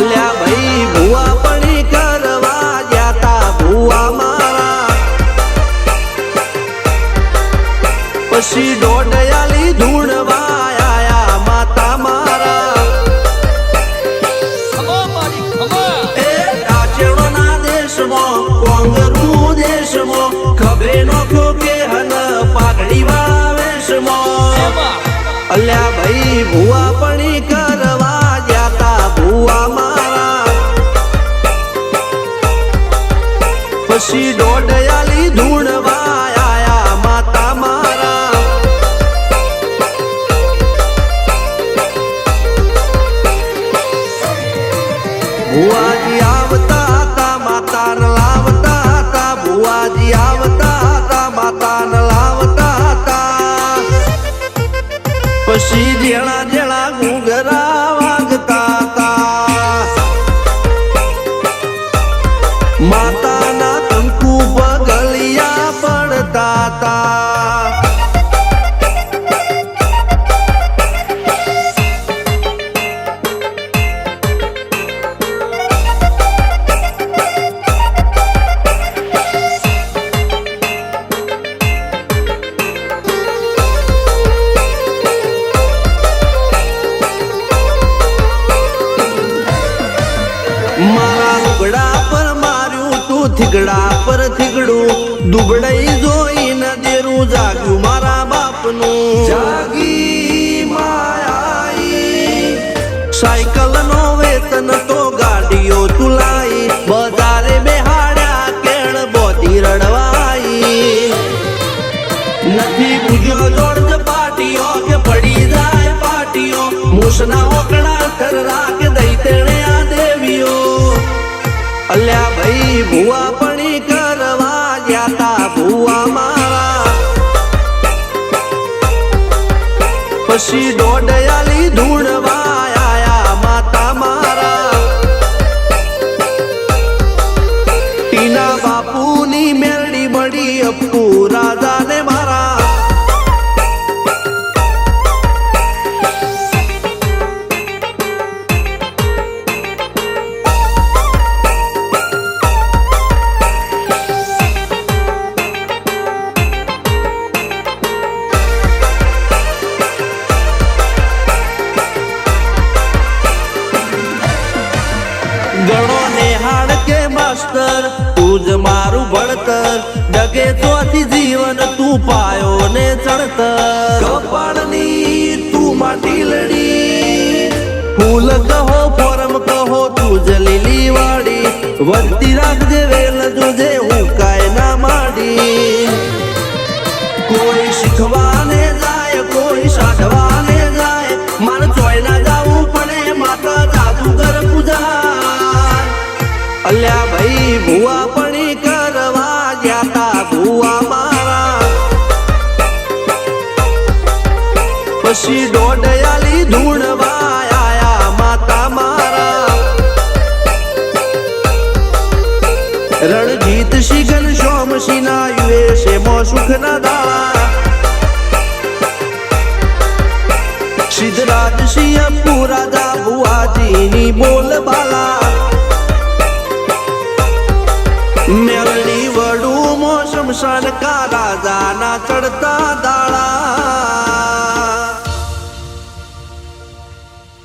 અલ્યા ભાઈ ભુવા પણી કરવા જાતા ભુવા મારા પછી દોડયાલી ધૂણવા આયા માતા મારા એ રાચેણોના દેશમાં કોંગરું દેશમાં ખબરે નોખો કે હન પાઘડી વાવેશમાં અલ્યા ભાઈ ભુવા પણી કરવા જાતા ભુવા મારા પછી દોડયાલી ધૂણવા આયા માતા મારા ભુવાજી આવતા હતા માતાને લાવતા હતા ભુવાજી આવતા હતા માતાને લાવતા હતા પછી જેણા જેણા ઘૂંઘરા વાગતા હતા માતાના કંકુ પગલિયા પડતા હતા મારા લુગડા પર માર્યું તું થીગડા પર થીગડું દુબળાઈ જોઈને દેરું જાગ્યું મારા બાપનું જાગી માયાઈ સાયકલ નો વેતન તો ગાડીઓ તુલાઈ બજારે બેહાડ્યા કેણ બોધી રડવાઈ નથી પૂજ્યો જોડ પાટીઓ કે પડી જાય પાટીઓ મૂસના ઓકડા થરરા કે દઈ તેણે આ દેવીઓ અલ્યા ભાઈ ભુવા પણી કરવા જાતા ભુવા મારા પછી દોડયાલી ધૂણવા આયા માતા મારા ટીના બાપુની મેરડી મળી અપ્પુ રાજાને મારા ગણો નેહાળ કે માસ્ટર તું જ મારું ભણતર ડગે ચોથી જીવન તું પાયો ને ચણતર કપાળની તું માટી લડી ફૂલ કહો ફોરમ કહો તું જ લીલી વાડી વધતી રાખજે વેલ જોજે હું કાય ના માડી કોઈ શીખવાને જાય કોઈ સાધવાને જાય મારે ચોય ના જાવું પડે માતા જાદુગર પૂજા અલ્યા ભાઈ ભુવા પણી કરવા જાતા ભુવા મારા પછી દોડયાલી ધૂણવા આયા માતા મારા રણજીત સિંહ સોમસિંહ ના યુએસે મો સુખ ના દાળા સિદ્ધરાજ સિંહ પુરાદા ભુવાજીની બોલ બાલા મેલની વડું મો શમશાન કા રાજા ના ચડતા દા